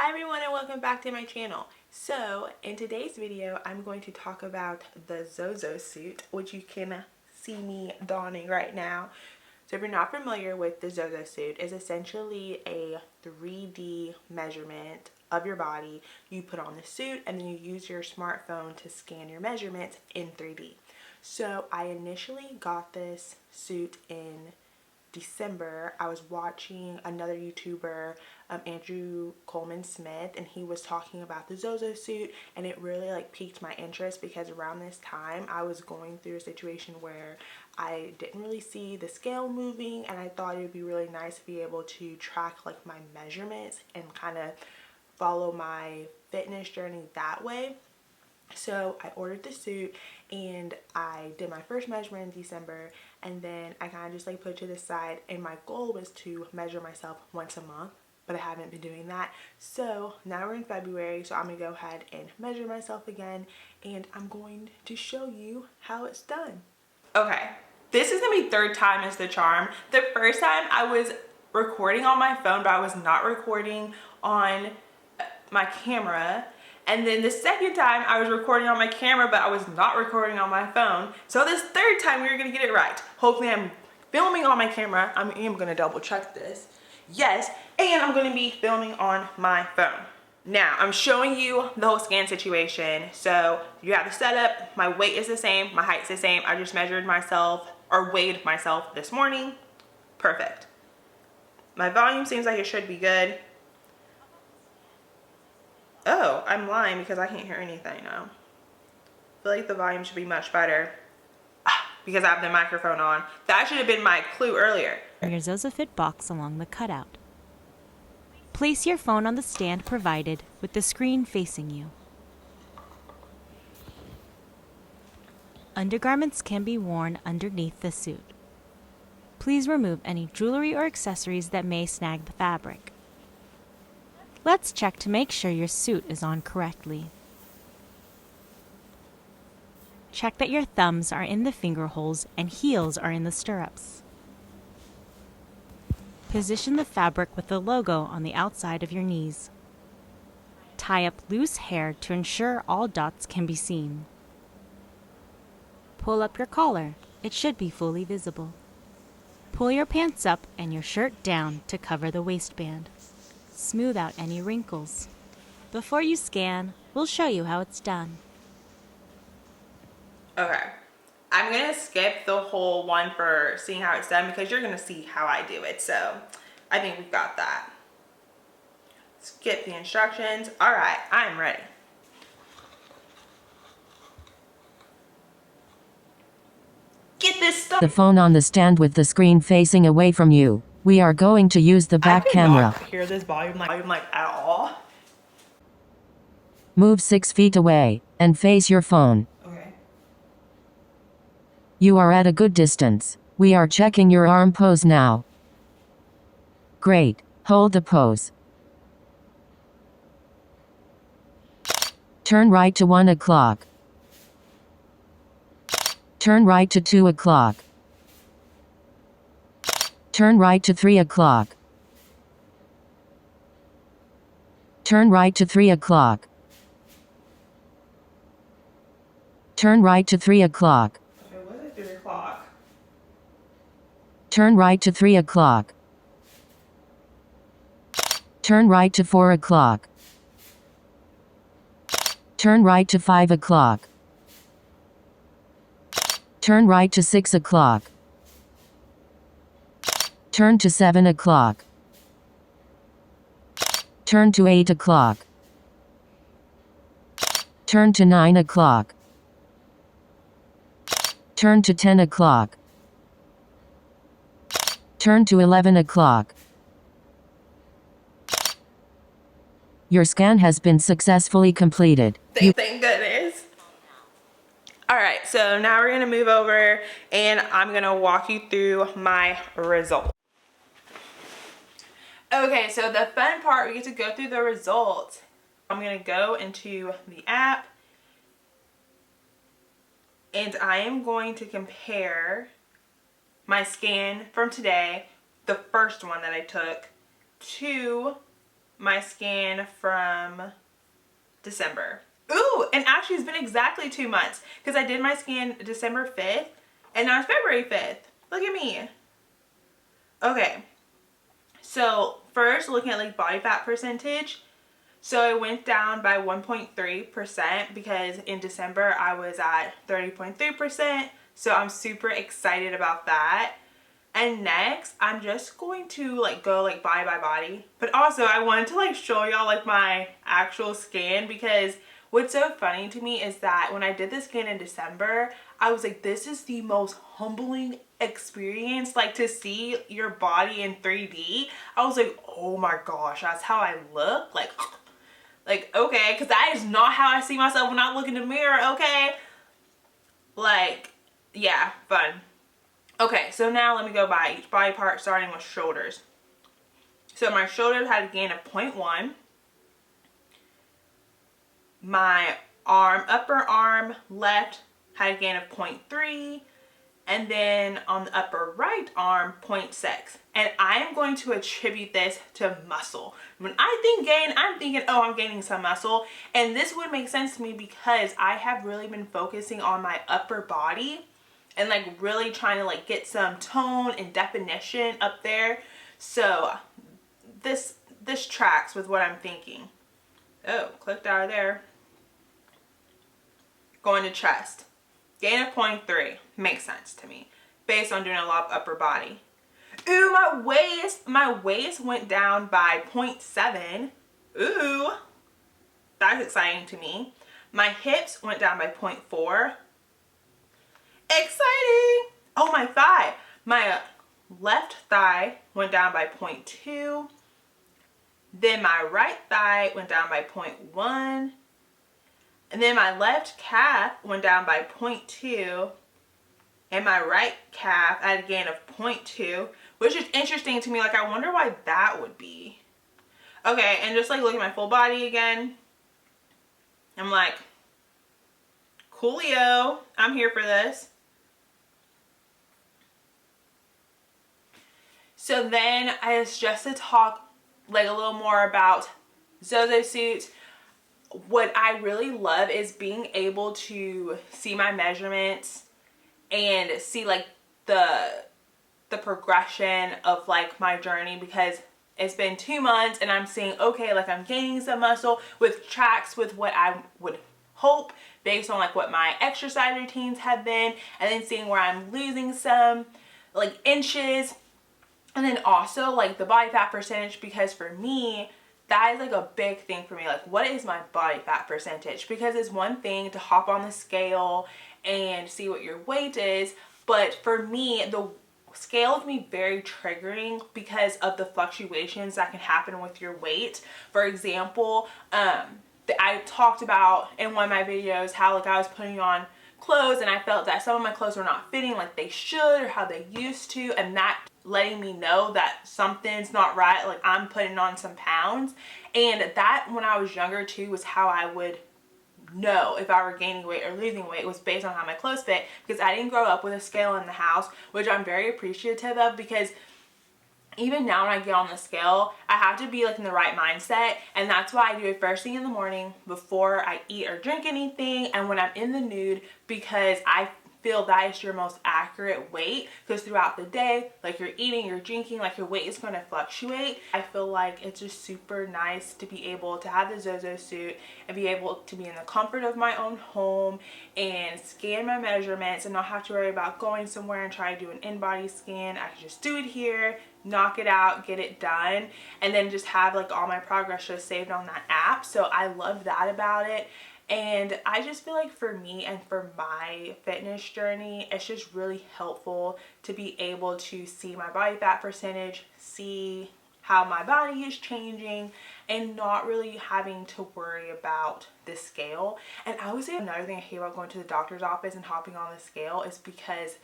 Hi everyone and welcome back to my channel. So in today's video I'm going to talk about the ZOZOSUIT, which you can see me donning right now. So if you're not familiar with the ZOZOSUIT, it's essentially a 3D measurement of your body. You put on the suit and then you use your smartphone to scan your measurements in 3D. So I initially got this suit in December. I was watching another YouTuber, Andrew Coleman Smith, and he was talking about the ZOZOSUIT, and it really piqued my interest because around this time I was going through a situation where I didn't really see the scale moving, and I thought it would be really nice to be able to track my measurements and kind of follow my fitness journey that way. So I ordered the suit and I did my first measurement in December, and then I kind of just put it to the side, and my goal was to measure myself once a month, but I haven't been doing that. So now we're in February, so I'm gonna go ahead and measure myself again, and I'm going to show you how it's done. Okay, this is gonna be third time is the charm. The first time I was recording on my phone, but I was not recording on my camera. And then the second time I was recording on my camera, but I was not recording on my phone. So this third time we were gonna get it right. Hopefully I'm filming on my camera. I am gonna double check this. Yes, and I'm gonna be filming on my phone. Now I'm showing you the whole scan situation. So you have the setup, my weight is the same, my height's the same. I just measured myself or weighed myself this morning. Perfect. My volume seems like it should be good. Oh, I'm lying because I can't hear anything now. I feel like the volume should be much better because I have the microphone on. That should have been my clue earlier. Your ZOZOFIT box along the cutout. Place your phone on the stand provided with the screen facing you. Undergarments can be worn underneath the suit. Please remove any jewelry or accessories that may snag the fabric. Let's check to make sure your suit is on correctly. Check that your thumbs are in the finger holes and heels are in the stirrups. Position the fabric with the logo on the outside of your knees. Tie up loose hair to ensure all dots can be seen. Pull up your collar. It should be fully visible. Pull your pants up and your shirt down to cover the waistband. Smooth out any wrinkles. Before you scan, we'll show you how it's done. Okay, I'm gonna skip the whole one for seeing how it's done because you're gonna see how I do it. So I think we've got that. Skip the instructions. All right, I'm ready. Get this stuff. The phone on the stand with the screen facing away from you. We are going to use the back camera. I cannot hear this volume at all. Move 6 feet away and face your phone. Okay. You are at a good distance. We are checking your arm pose now. Great. Hold the pose. Turn right to 1 o'clock. Turn right to 2 o'clock. Turn right to 3 o'clock. Turn right to 3 o'clock. Turn right to 3 o'clock. Okay, what is it, 3 o'clock? Turn right to 3 o'clock. Turn right to 4 o'clock. Turn right to 5 o'clock. Turn right to 6 o'clock. Turn to 7 o'clock. Turn to 8 o'clock. Turn to 9 o'clock. Turn to 10 o'clock. Turn to 11 o'clock. Your scan has been successfully completed. Thank goodness. All right, so now we're gonna move over and I'm gonna walk you through my results. Okay, so the fun part, we get to go through the results. I'm gonna go into the app and I am going to compare my scan from today, the first one that I took, to my scan from December. Ooh, and actually it's been exactly 2 months because I did my scan December 5th and now it's February 5th. Look at me. Okay, so first looking at like body fat percentage. So I went down by 1.3% because in December I was at 30.3%. So I'm super excited about that. And next, I'm just going to like go like body by body. But also I wanted to like show y'all like my actual scan, because what's so funny to me is that when I did the scan in December, I was like, this is the most humbling experience, like to see your body in 3D. I was like, oh my gosh, that's how I look. Like okay, because that is not how I see myself when I look in the mirror, okay? Like, yeah, fun. Okay, so now let me go by each body part, starting with shoulders. So my shoulders had a gain of 0.1. My arm, upper arm left had a gain of 0.3. And then on the upper right arm, 0.6. And I am going to attribute this to muscle. When I think gain, I'm thinking, oh, I'm gaining some muscle. And this would make sense to me because I have really been focusing on my upper body and like really trying to like get some tone and definition up there. So this tracks with what I'm thinking. Oh, clicked out of there. Going to chest. Gain of 0.3 makes sense to me based on doing a lot of upper body. Ooh, my waist went down by 0.7. Ooh, that's exciting to me. My hips went down by 0.4. Exciting. Oh, my thigh. My left thigh went down by 0.2. Then my right thigh went down by 0.1. And then my left calf went down by 0.2. And my right calf had a gain of 0.2, which is interesting to me. Like, I wonder why that would be. Okay, and just like looking at my full body again, I'm like, coolio, I'm here for this. So then it's just to talk like a little more about ZOZOSUIT. What I really love is being able to see my measurements and see like the progression of like my journey, because it's been 2 months and I'm seeing, okay, like I'm gaining some muscle, with tracks with what I would hope based on like what my exercise routines have been, and then seeing where I'm losing some like inches, and then also like the body fat percentage, because for me that is like a big thing for me. Like, what is my body fat percentage? Because it's one thing to hop on the scale and see what your weight is, but for me the scale can be very triggering because of the fluctuations that can happen with your weight. For example, I talked about in one of my videos how like I was putting on clothes and I felt that some of my clothes were not fitting like they should or how they used to, and that letting me know that something's not right, like I'm putting on some pounds. And that, when I was younger too, was how I would know if I were gaining weight or losing weight, was based on how my clothes fit, because I didn't grow up with a scale in the house, which I'm very appreciative of, because even now when I get on the scale, I have to be like in the right mindset, and that's why I do it first thing in the morning before I eat or drink anything, and when I'm in the nude, because I feel that is your most accurate weight, because throughout the day, like you're eating, you're drinking, like your weight is going to fluctuate. I feel like it's just super nice to be able to have the ZOZOSUIT and be able to be in the comfort of my own home and scan my measurements and not have to worry about going somewhere and try to do an in-body scan. I can just do it here, knock it out, get it done, and then just have like all my progress just saved on that app. So I love that about it. And I just feel like for me and for my fitness journey, it's just really helpful to be able to see my body fat percentage, see how my body is changing, and not really having to worry about the scale. And I would say another thing I hate about going to the doctor's office and hopping on the scale is because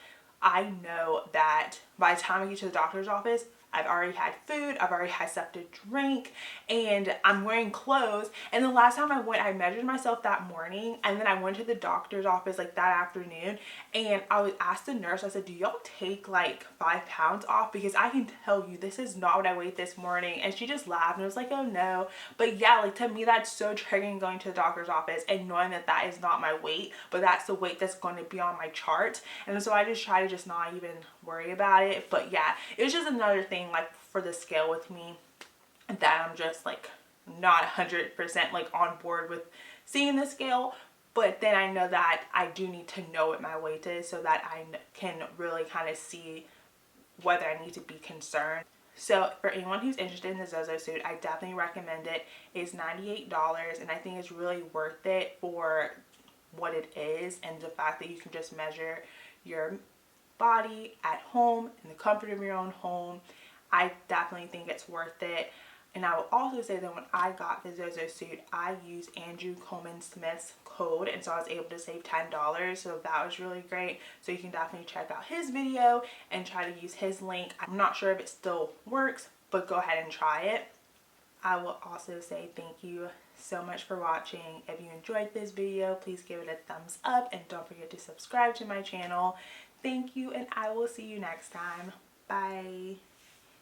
I know that by the time I get to the doctor's office, I've already had food, I've already had stuff to drink, and I'm wearing clothes. And the last time I went, I measured myself that morning, and then I went to the doctor's office like that afternoon, and I was asked the nurse, I said, do y'all take like 5 pounds off? Because I can tell you this is not what I weighed this morning. And she just laughed and was like, oh no. But yeah, like to me that's so triggering, going to the doctor's office and knowing that that is not my weight, but that's the weight that's going to be on my chart. And so I just try to just not even worry about it. But yeah, it was just another thing like for the scale with me that I'm just like not 100% like on board with seeing the scale. But then I know that I do need to know what my weight is so that I can really kind of see whether I need to be concerned. So for anyone who's interested in the ZOZOSUIT, I definitely recommend it. It's $98, and I think it's really worth it for what it is, and the fact that you can just measure your body at home in the comfort of your own home. I definitely think it's worth it. And I will also say that when I got the ZOZOSUIT, I used Andrew Coleman Smith's code, and so I was able to save $10. So that was really great. So you can definitely check out his video and try to use his link. I'm not sure if it still works, but go ahead and try it. I will also say thank you so much for watching. If you enjoyed this video, please give it a thumbs up and don't forget to subscribe to my channel. Thank you, and I will see you next time. Bye.